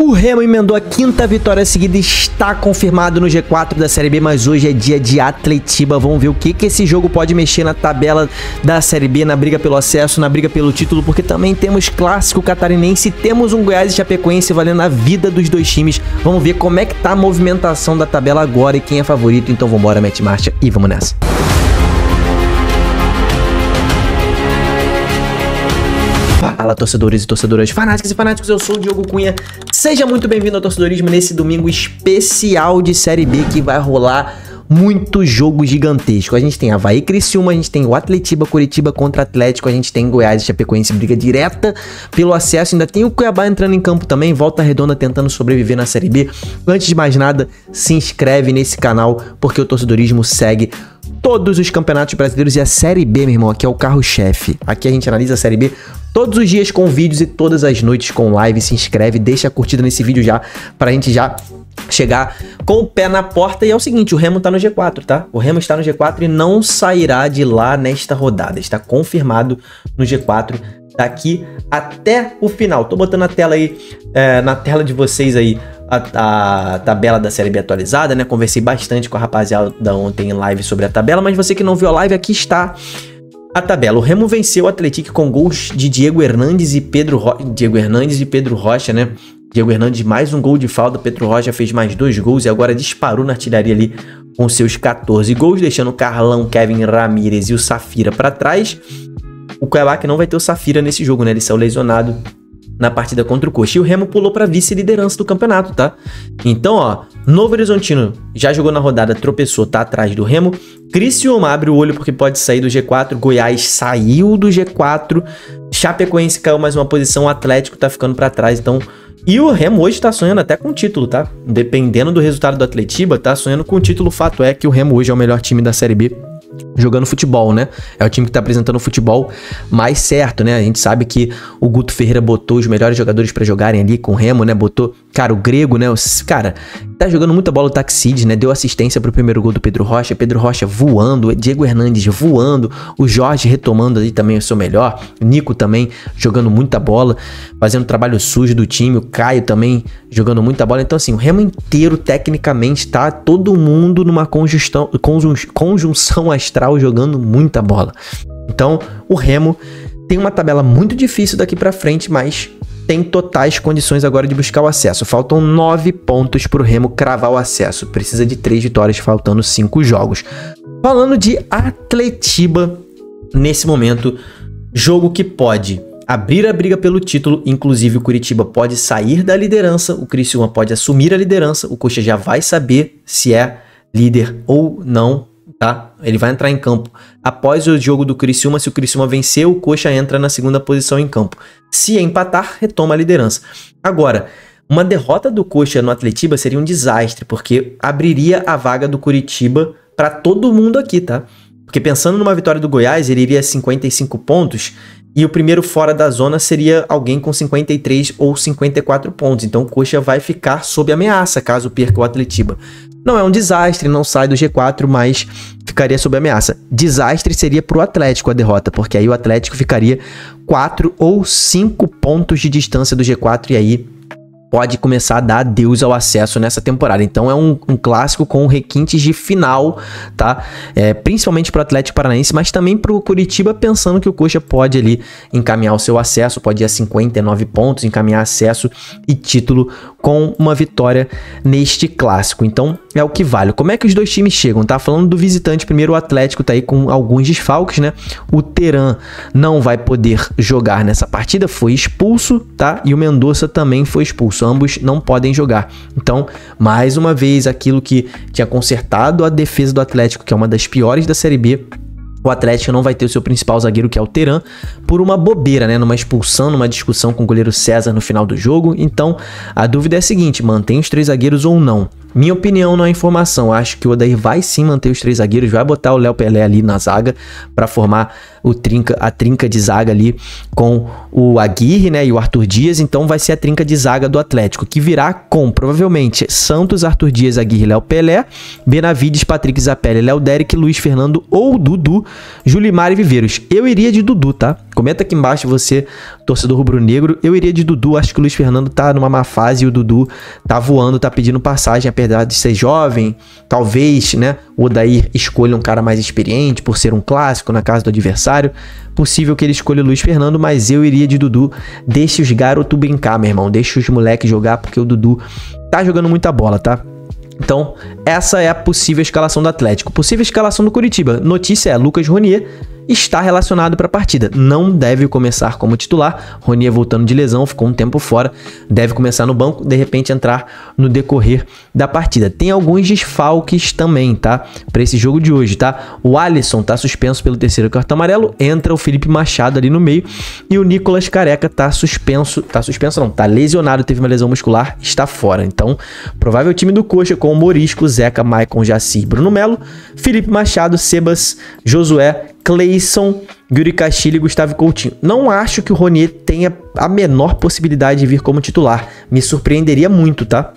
O Remo emendou a quinta vitória seguida e está confirmado no G4 da Série B, mas hoje é dia de Atletiba. Vamos ver o que esse jogo pode mexer na tabela da Série B, na briga pelo acesso, na briga pelo título, porque também temos clássico catarinense e temos um Goiás e Chapecoense valendo a vida dos dois times. Vamos ver como é que tá a movimentação da tabela agora e quem é favorito. Então vambora, mete marcha e vamos nessa. Fala, torcedores e torcedoras, fanáticos e fanáticos, eu sou o Diogo Cunha. Seja muito bem-vindo ao Torcedorismo nesse domingo especial de Série B que vai rolar muito jogo gigantesco. A gente tem Avaí e Criciúma, a gente tem o Atletiba, Curitiba contra Atlético, a gente tem Goiás e Chapecoense, briga direta pelo acesso, ainda tem o Cuiabá entrando em campo também, Volta Redonda tentando sobreviver na Série B. Antes de mais nada, se inscreve nesse canal, porque o Torcedorismo segue todos os campeonatos brasileiros e a Série B, meu irmão, aqui é o carro-chefe. Aqui a gente analisa a Série B todos os dias com vídeos e todas as noites com live. Se inscreve, deixa a curtida nesse vídeo já, pra gente já chegar com o pé na porta. E é o seguinte, o Remo tá no G4, tá? O Remo está no G4 e não sairá de lá nesta rodada. Está confirmado no G4 daqui até o final. Tô botando a tela aí, na tela de vocês aí, a tabela da Série B atualizada, né? Conversei bastante com a rapaziada ontem em live sobre a tabela, mas você que não viu a live, aqui está a tabela. O Remo venceu o Atlético com gols de Diego Hernandes e Pedro Rocha, né? Diego Hernandes mais um gol de falta, Pedro Rocha fez mais 2 gols e agora disparou na artilharia ali com seus 14 gols, deixando o Carlão, Kevin Ramírez e o Safira para trás. O Cuiabá que não vai ter o Safira nesse jogo, né? Ele saiu lesionado na partida contra o Coxa. E o Remo pulou para vice-liderança do campeonato, tá? Então, ó, Novo Horizontino já jogou na rodada, tropeçou, tá atrás do Remo. Criciúma abre o olho porque pode sair do G4. Goiás saiu do G4. Chapecoense caiu mais uma posição. O Atlético tá ficando para trás, então... E o Remo hoje tá sonhando até com o título, tá? Dependendo do resultado do Atletiba, tá sonhando com o título. O fato é que o Remo hoje é o melhor time da Série B jogando futebol, né? É o time que tá apresentando o futebol mais certo, né? A gente sabe que o Guto Ferreira botou os melhores jogadores pra jogarem ali com o Remo, né? Botou, cara, o Grego, né? Cara, tá jogando muita bola o Taxid, né? Deu assistência pro primeiro gol do Pedro Rocha voando, Diego Hernandes voando, o Jorge retomando ali também o seu melhor, o Nico também jogando muita bola, fazendo trabalho sujo do time, o Caio também jogando muita bola. Então assim, o Remo inteiro tecnicamente tá todo mundo numa conjunção astral jogando muita bola. Então o Remo tem uma tabela muito difícil daqui pra frente, mas tem totais condições agora de buscar o acesso. Faltam 9 pontos pro Remo cravar o acesso. Precisa de 3 vitórias, faltando 5 jogos. Falando de Atletiba, nesse momento, jogo que pode abrir a briga pelo título, inclusive o Curitiba pode sair da liderança, o Criciúma pode assumir a liderança, o Coxa já vai saber se é líder ou não, tá? Ele vai entrar em campo após o jogo do Criciúma. Se o Criciúma vencer, o Coxa entra na segunda posição em campo. Se empatar, retoma a liderança. Agora, uma derrota do Coxa no Atletiba seria um desastre, porque abriria a vaga do Curitiba para todo mundo aqui, tá? Porque pensando numa vitória do Goiás, ele iria a 55 pontos e o primeiro fora da zona seria alguém com 53 ou 54 pontos. Então o Coxa vai ficar sob ameaça caso perca o Atletiba. Não é um desastre, não sai do G4, mas ficaria sob ameaça. Desastre seria pro Atlético a derrota, porque aí o Atlético ficaria 4 ou 5 pontos de distância do G4 e aí pode começar a dar adeus ao acesso nessa temporada. Então é um clássico com requintes de final, tá? Principalmente pro Atlético Paranaense, mas também pro Curitiba, pensando que o Coxa pode ali encaminhar o seu acesso, pode ir a 59 pontos, encaminhar acesso e título com uma vitória neste clássico. Então é o que vale. Como é que os dois times chegam? Tá falando do visitante primeiro, o Atlético tá aí com alguns desfalques, né? O Teran não vai poder jogar nessa partida, foi expulso, tá? E o Mendonça também foi expulso. Ambos não podem jogar. Então, mais uma vez, aquilo que tinha consertado a defesa do Atlético, que é uma das piores da Série B, o Atlético não vai ter o seu principal zagueiro, que é o Teran, por uma bobeira, né? Numa expulsão, numa discussão com o goleiro César no final do jogo. Então, a dúvida é a seguinte, mantém os 3 zagueiros ou não? Minha opinião, não é informação. Acho que o Odair vai sim manter os 3 zagueiros, vai botar o Léo Pelé ali na zaga para formar a trinca de zaga ali com o Aguirre, né, e o Arthur Dias. Então vai ser a trinca de zaga do Atlético, que virá com, provavelmente, Santos, Arthur Dias, Aguirre, Léo Pelé, Benavides, Patrick Zapelli, Léo Derek, Luiz Fernando ou Dudu, Julimar e Viveiros. Eu iria de Dudu, tá? Comenta aqui embaixo você, torcedor rubro-negro. Eu iria de Dudu, acho que o Luiz Fernando tá numa má fase e o Dudu tá voando, tá pedindo passagem, apesar de ser jovem. Talvez, né, o Odair escolha um cara mais experiente por ser um clássico na casa do adversário. Possível que ele escolha o Luiz Fernando, mas eu iria de Dudu. Deixa os garotos brincar, meu irmão. Deixa os moleques jogar, porque o Dudu tá jogando muita bola, tá? Então, essa é a possível escalação do Atlético. Possível escalação do Curitiba. Notícia é, Lucas Ronier está relacionado para a partida. Não deve começar como titular. Ronier voltando de lesão, ficou um tempo fora. Deve começar no banco, de repente entrar no decorrer da partida. Tem alguns desfalques também, tá? Para esse jogo de hoje, tá? O Alisson tá suspenso pelo terceiro cartão amarelo. Entra o Felipe Machado ali no meio. E o Nicolas Careca tá suspenso. Tá suspenso não, tá lesionado, teve uma lesão muscular, está fora. Então, provável time do Coxa com o Morisco, Zeca, Maicon, Jaci, Bruno Melo, Felipe Machado, Sebas, Josué, Cleison, Yuri Castilho e Gustavo Coutinho. Não acho que o Ronier tenha a menor possibilidade de vir como titular. Me surpreenderia muito, tá?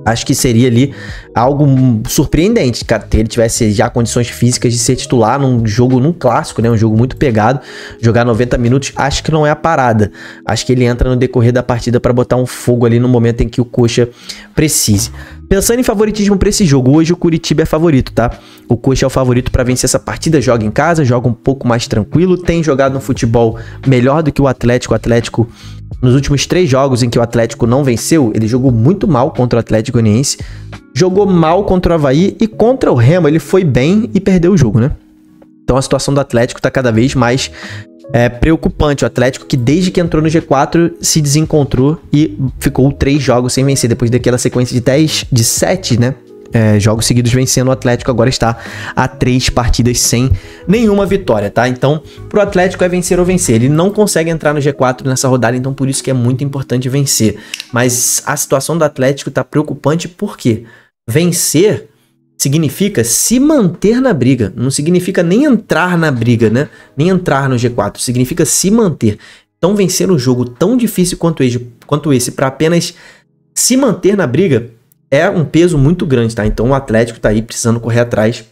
Acho que seria ali algo surpreendente, cara, se ele tivesse já condições físicas de ser titular num jogo, num clássico, né? Um jogo muito pegado. Jogar 90 minutos, acho que não é a parada. Acho que ele entra no decorrer da partida para botar um fogo ali no momento em que o Coxa precise. Pensando em favoritismo para esse jogo, hoje o Curitiba é favorito, tá? O Coxa é o favorito para vencer essa partida, joga em casa, joga um pouco mais tranquilo, tem jogado um futebol melhor do que o Atlético. O Atlético, nos últimos 3 jogos em que o Atlético não venceu, ele jogou muito mal contra o Atlético Goianiense, jogou mal contra o Avaí e contra o Remo ele foi bem e perdeu o jogo, né? Então a situação do Atlético tá cada vez mais preocupante. O Atlético que desde que entrou no G4 se desencontrou e ficou 3 jogos sem vencer, depois daquela sequência de 7, né? Jogos seguidos vencendo, o Atlético agora está a 3 partidas sem nenhuma vitória, tá? Então, pro Atlético é vencer ou vencer. Ele não consegue entrar no G4 nessa rodada, então por isso que é muito importante vencer. Mas a situação do Atlético tá preocupante porque vencer significa se manter na briga. Não significa nem entrar na briga, né? Nem entrar no G4. Significa se manter. Então, vencer um jogo tão difícil quanto esse para apenas se manter na briga é um peso muito grande, tá? Então, o Atlético tá aí precisando correr atrás.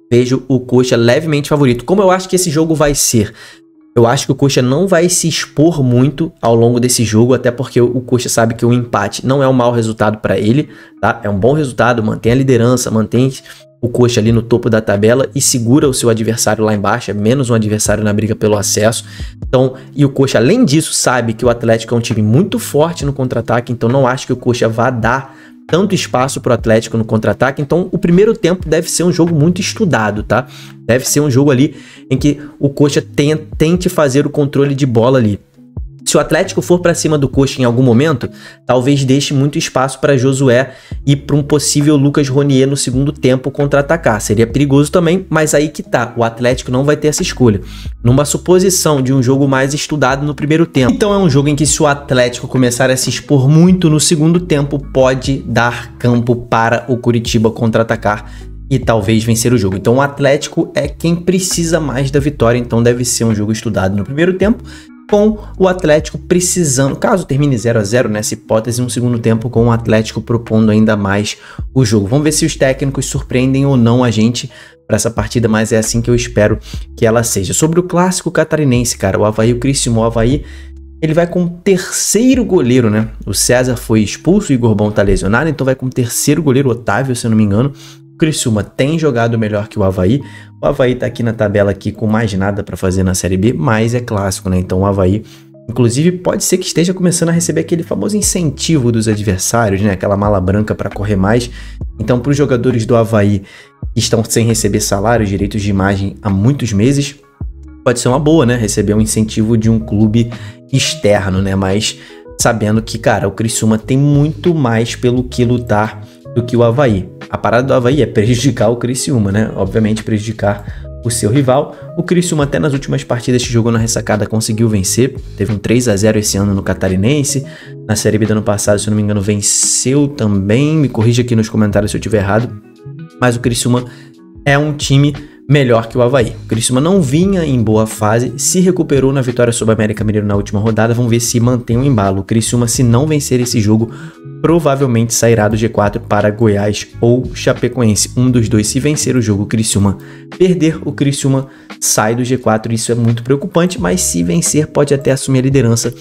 Vejo o Coxa levemente favorito. Como eu acho que esse jogo vai ser? Eu acho que o Coxa não vai se expor muito ao longo desse jogo, até porque o Coxa sabe que o empate não é um mau resultado para ele, tá? É um bom resultado, mantém a liderança, mantém o Coxa ali no topo da tabela e segura o seu adversário lá embaixo, é menos um adversário na briga pelo acesso. Então, e o Coxa, além disso, sabe que o Atlético é um time muito forte no contra-ataque, então não acho que o Coxa vá dar tanto espaço para o Atlético no contra-ataque. Então o primeiro tempo deve ser um jogo muito estudado, tá? Deve ser um jogo ali em que o Coxa tente fazer o controle de bola ali. Se o Atlético for para cima do Coxa em algum momento, talvez deixe muito espaço para Josué e para um possível Lucas Ronier no segundo tempo contra-atacar. Seria perigoso também, mas aí que tá. O Atlético não vai ter essa escolha. Numa suposição de um jogo mais estudado no primeiro tempo. Então é um jogo em que se o Atlético começar a se expor muito no segundo tempo, pode dar campo para o Curitiba contra-atacar e talvez vencer o jogo. Então o Atlético é quem precisa mais da vitória, então deve ser um jogo estudado no primeiro tempo, com o Atlético precisando, caso termine 0 a 0 nessa hipótese, um segundo tempo com o Atlético propondo ainda mais o jogo. Vamos ver se os técnicos surpreendem ou não a gente para essa partida, mas é assim que eu espero que ela seja. Sobre o clássico catarinense, cara, o Avaí, o Criciúma, o Avaí, ele vai com o terceiro goleiro, né? O César foi expulso, o Igor Bom tá lesionado, então vai com o terceiro goleiro, Otávio, se eu não me engano. O Criciúma tem jogado melhor que o Avaí. O Avaí tá aqui na tabela aqui com mais nada para fazer na Série B, mas é clássico, né? Então o Avaí, inclusive, pode ser que esteja começando a receber aquele famoso incentivo dos adversários, né? Aquela mala branca para correr mais. Então, para os jogadores do Avaí que estão sem receber salário, direitos de imagem há muitos meses, pode ser uma boa, né? Receber um incentivo de um clube externo, né? Mas sabendo que, cara, o Criciúma tem muito mais pelo que lutar do que o Avaí. A parada do Avaí é prejudicar o Criciúma, né? Obviamente prejudicar o seu rival. O Criciúma até nas últimas partidas que jogou na ressacada conseguiu vencer. Teve um 3 a 0 esse ano no Catarinense. Na Série B do ano passado, se eu não me engano, venceu também. Me corrija aqui nos comentários se eu estiver errado. Mas o Criciúma é um time melhor que o Avaí. O Criciúma não vinha em boa fase, se recuperou na vitória sobre o América Mineiro na última rodada. Vamos ver se mantém o embalo. O Criciúma, se não vencer esse jogo, provavelmente sairá do G4 para Goiás ou Chapecoense. Um dos dois, se vencer o jogo, o Criciúma perder, o Criciúma sai do G4. Isso é muito preocupante, mas se vencer pode até assumir a liderança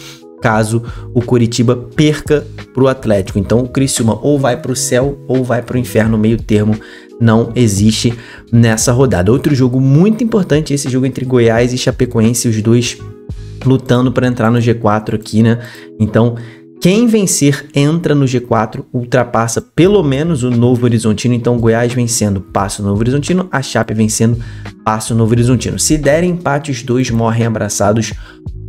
caso o Coritiba perca para o Atlético. Então o Criciúma ou vai para o céu ou vai para o inferno, meio termo não existe nessa rodada. Outro jogo muito importante, esse jogo entre Goiás e Chapecoense, os dois lutando para entrar no G4 aqui, né? Então quem vencer entra no G4, ultrapassa pelo menos o Novo Horizontino. Então Goiás vencendo, passa o Novo Horizontino, a Chape vencendo, passa o Novo Horizontino. Se der empate, os dois morrem abraçados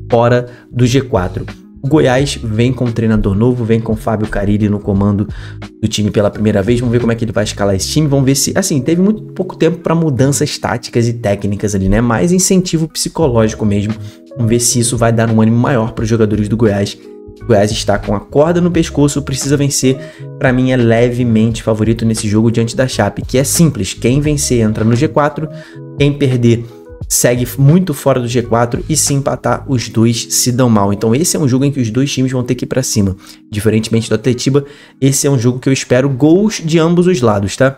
fora do G4. O Goiás vem com um treinador novo, vem com Fábio Carille no comando do time pela primeira vez. Vamos ver como é que ele vai escalar esse time. Vamos ver se, assim, teve muito pouco tempo para mudanças táticas e técnicas ali, né? Mais incentivo psicológico mesmo. Vamos ver se isso vai dar um ânimo maior para os jogadores do Goiás. O Goiás está com a corda no pescoço, precisa vencer. Para mim é levemente favorito nesse jogo diante da Chape, que é simples. Quem vencer entra no G4, quem perder segue muito fora do G4 e se empatar, os dois se dão mal. Então esse é um jogo em que os dois times vão ter que ir para cima. Diferentemente do Atletiba, esse é um jogo que eu espero gols de ambos os lados, tá?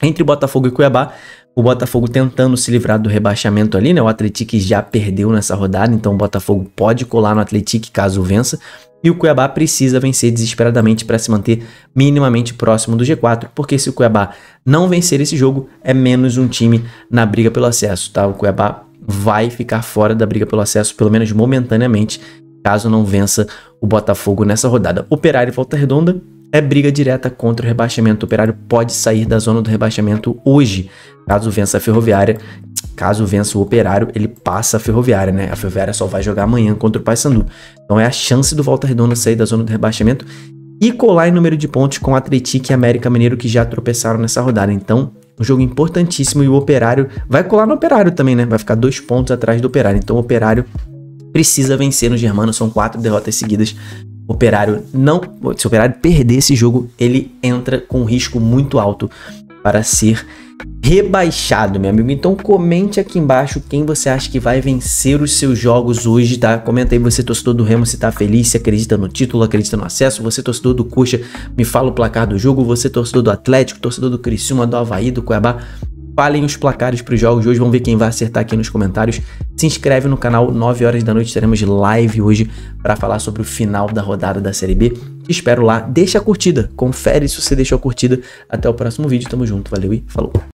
Entre Botafogo e Cuiabá, o Botafogo tentando se livrar do rebaixamento ali, né? O Atlético já perdeu nessa rodada, então o Botafogo pode colar no Atlético caso vença. E o Cuiabá precisa vencer desesperadamente para se manter minimamente próximo do G4, porque se o Cuiabá não vencer esse jogo, é menos um time na briga pelo acesso, tá? O Cuiabá vai ficar fora da briga pelo acesso, pelo menos momentaneamente, caso não vença o Botafogo nessa rodada. Operário e Volta Redonda é briga direta contra o rebaixamento. O Operário pode sair da zona do rebaixamento hoje, caso vença a Ferroviária. Caso vença o Operário, ele passa a Ferroviária, né? A Ferroviária só vai jogar amanhã contra o Paysandu. Então é a chance do Volta Redonda sair da zona do rebaixamento e colar em número de pontos com o Atlético e América Mineiro, que já tropeçaram nessa rodada. Então, um jogo importantíssimo, e o Operário vai colar no Operário também, né? Vai ficar 2 pontos atrás do Operário. Então o Operário precisa vencer no Germano, são 4 derrotas seguidas. O Operário não... Se o Operário perder esse jogo, ele entra com um risco muito alto para ser rebaixado, meu amigo. Então comente aqui embaixo quem você acha que vai vencer os seus jogos hoje, tá? Comenta aí você, torcedor do Remo, se tá feliz, se acredita no título, acredita no acesso. Você, torcedor do Coxa, me fala o placar do jogo. Você, torcedor do Atlético, torcedor do Criciúma, do Avaí, do Cuiabá, falem os placares para os jogos de hoje. Vamos ver quem vai acertar aqui nos comentários. Se inscreve no canal, 9 horas da noite teremos live hoje para falar sobre o final da rodada da Série B. Te espero lá, deixa a curtida, confere se você deixou a curtida. Até o próximo vídeo, tamo junto, valeu e falou!